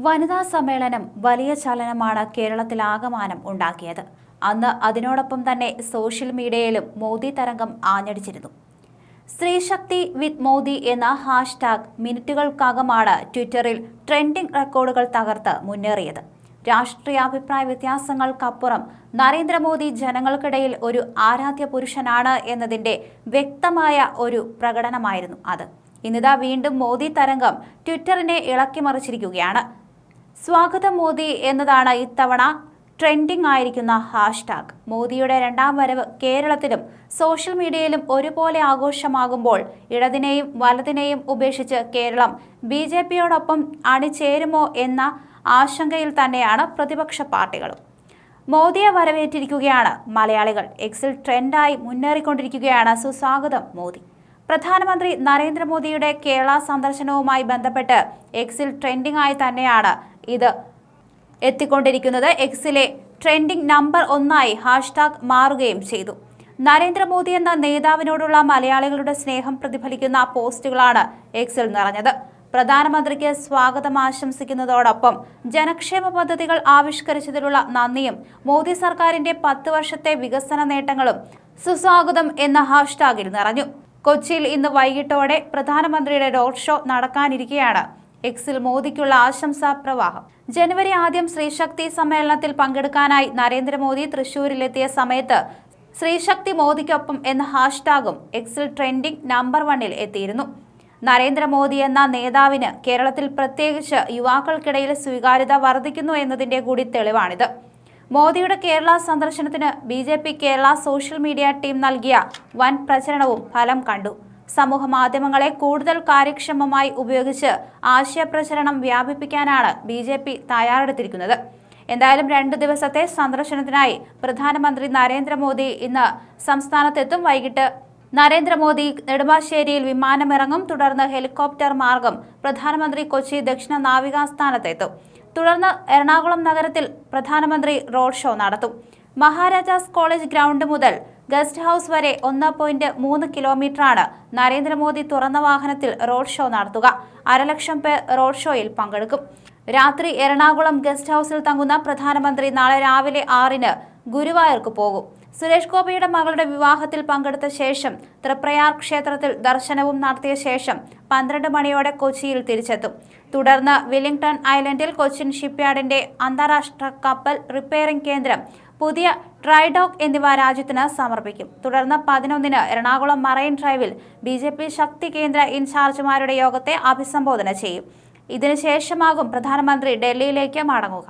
വനിതാ സമ്മേളനം വലിയ ചലനമാണ് കേരളത്തിലാകമാനം ഉണ്ടാക്കിയത്. അന്ന് അതിനോടൊപ്പം തന്നെ സോഷ്യൽ മീഡിയയിലും മോദി തരംഗം ആഞ്ഞടിച്ചിരുന്നു. സ്ത്രീശക്തി വിത്ത് മോദി എന്ന ഹാഷ്ടാഗ് മിനിറ്റുകൾക്കകമാണ് ട്വിറ്ററിൽ ട്രെൻഡിംഗ് റെക്കോർഡുകൾ തകർത്ത് മുന്നേറിയത്. രാഷ്ട്രീയാഭിപ്രായ വ്യത്യാസങ്ങൾക്കപ്പുറം നരേന്ദ്രമോദി ജനങ്ങൾക്കിടയിൽ ഒരു ആരാധ്യ പുരുഷനാണ് എന്നതിന്റെ വ്യക്തമായ ഒരു പ്രകടനമായിരുന്നു അത്. ഇന്നിതാ വീണ്ടും മോദി തരംഗം ട്വിറ്ററിനെ ഇളക്കിമറിച്ചിരിക്കുകയാണ്. സ്വാഗതം മോദി എന്നതാണ് ഇത്തവണ ട്രെൻഡിംഗ് ആയിരിക്കുന്ന ഹാഷ്ടാഗ്. മോദിയുടെ രണ്ടാം വരവ് കേരളത്തിലും സോഷ്യൽ മീഡിയയിലും ഒരുപോലെ ആഘോഷമാകുമ്പോൾ ഇടതിനെയും വലതിനെയും ഉപേക്ഷിച്ച് കേരളം BJPയോടൊപ്പം അണിചേരുമോ എന്ന ആശങ്കയിൽ തന്നെയാണ് പ്രതിപക്ഷ പാർട്ടികളും. മോദിയെ വരവേറ്റിരിക്കുകയാണ് മലയാളികൾ. എക്സിൽ ട്രെൻഡായി മുന്നേറിക്കൊണ്ടിരിക്കുകയാണ് സുസ്വാഗതം മോദി. പ്രധാനമന്ത്രി നരേന്ദ്രമോദിയുടെ കേരള സന്ദർശനവുമായി ബന്ധപ്പെട്ട് എക്സിൽ ട്രെൻഡിംഗ് ആയി തന്നെയാണ് ഇത് എത്തിക്കൊണ്ടിരിക്കുന്നത്. എക്സിലെ ട്രെൻഡിംഗ് നമ്പർ 1 ഹാഷ്ടാഗ് മാറുകയും ചെയ്തു. നരേന്ദ്രമോദി എന്ന നേതാവിനോടുള്ള മലയാളികളുടെ സ്നേഹം പ്രതിഫലിക്കുന്ന പോസ്റ്റുകളാണ് എക്സിൽ നിറഞ്ഞത്. പ്രധാനമന്ത്രിക്ക് സ്വാഗതം ആശംസിക്കുന്നതോടൊപ്പം ജനക്ഷേമ പദ്ധതികൾ ആവിഷ്കരിച്ചതിലുള്ള നന്ദിയും മോദി സർക്കാരിന്റെ 10 വർഷത്തെ വികസന നേട്ടങ്ങളും സുസ്വാഗതം എന്ന ഹാഷ്ടാഗിൽ നിറഞ്ഞു. കൊച്ചിയിൽ ഇന്ന് വൈകിട്ടോടെ പ്രധാനമന്ത്രിയുടെ റോഡ് ഷോ നടക്കാനിരിക്കെയാണ് എക്സിൽ മോദിക്കുള്ള ആശംസാ പ്രവാഹം. ജനുവരി 1 സ്ത്രീശക്തി സമ്മേളനത്തിൽ പങ്കെടുക്കാനായി നരേന്ദ്രമോദി തൃശൂരിലെത്തിയ സമയത്ത് സ്ത്രീശക്തി മോദിക്കൊപ്പം എന്ന ഹാഷ്ടാഗും എക്സിൽ ട്രെൻഡിംഗ് നമ്പർ 1 എത്തിയിരുന്നു. നരേന്ദ്രമോദി എന്ന നേതാവിന് കേരളത്തിൽ പ്രത്യേകിച്ച് യുവാക്കൾക്കിടയിൽ സ്വീകാര്യത വർദ്ധിക്കുന്നു എന്നതിന്റെ കൂടി തെളിവാണിത്. മോദിയുടെ കേരള സന്ദർശനത്തിന് BJP Kerala social media team നൽകിയ വൻ പ്രചരണവും ഫലം കണ്ടു. സമൂഹ മാധ്യമങ്ങളെ കൂടുതൽ കാര്യക്ഷമമായി ഉപയോഗിച്ച് ആശയപ്രചരണം വ്യാപിപ്പിക്കാനാണ് BJP തയ്യാറെടുത്തിരിക്കുന്നത്. എന്തായാലും 2 ദിവസത്തെ സന്ദർശനത്തിനായി പ്രധാനമന്ത്രി നരേന്ദ്രമോദി ഇന്ന് സംസ്ഥാനത്തെത്തും. വൈകിട്ട് നരേന്ദ്രമോദി നെടുമ്പാശ്ശേരിയിൽ വിമാനമിറങ്ങും. തുടർന്ന് ഹെലികോപ്റ്റർ മാർഗം പ്രധാനമന്ത്രി കൊച്ചി ദക്ഷിണ നാവികാസ്ഥാനത്തെത്തും. തുടർന്ന് എറണാകുളം നഗരത്തിൽ പ്രധാനമന്ത്രി റോഡ് ഷോ നടത്തും. മഹാരാജാസ് കോളേജ് ഗ്രൗണ്ട് മുതൽ ഗസ്റ്റ് ഹൌസ് വരെ 1.3 കിലോമീറ്ററാണ് നരേന്ദ്രമോദി തുറന്ന വാഹനത്തിൽ റോഡ് ഷോ നടത്തുക. 1,00,000 പേർ റോഡ് ഷോയിൽ പങ്കെടുക്കും. രാത്രി എറണാകുളം ഗസ്റ്റ് ഹൌസിൽ തങ്ങുന്ന പ്രധാനമന്ത്രി നാളെ രാവിലെ 6 ഗുരുവായൂർക്ക് പോകും. സുരേഷ് ഗോപിയുടെ മകളുടെ വിവാഹത്തിൽ പങ്കെടുത്ത ശേഷം തൃപ്രയാർ ക്ഷേത്രത്തിൽ ദർശനവും നടത്തിയ ശേഷം 12 മണിയോടെ കൊച്ചിയിൽ തിരിച്ചെത്തും. തുടർന്ന് വെല്ലിംഗ്ടൺ ഐലൻഡിൽ കൊച്ചിൻ ഷിപ്പ്യാർഡിന്റെ അന്താരാഷ്ട്ര കപ്പൽ റിപ്പയറിംഗ് കേന്ദ്രം, പുതിയ ഡ്രൈഡോക്ക് എന്നിവ രാജ്യത്തിന് സമർപ്പിക്കും. തുടർന്ന് 11 എറണാകുളം മറൈൻ ഡ്രൈവിൽ BJP ശക്തി കേന്ദ്ര ഇൻചാർജുമാരുടെ യോഗത്തെ അഭിസംബോധന ചെയ്യും. ഇതിനുശേഷമാകും പ്രധാനമന്ത്രി ഡൽഹിയിലേക്ക് മടങ്ങുക.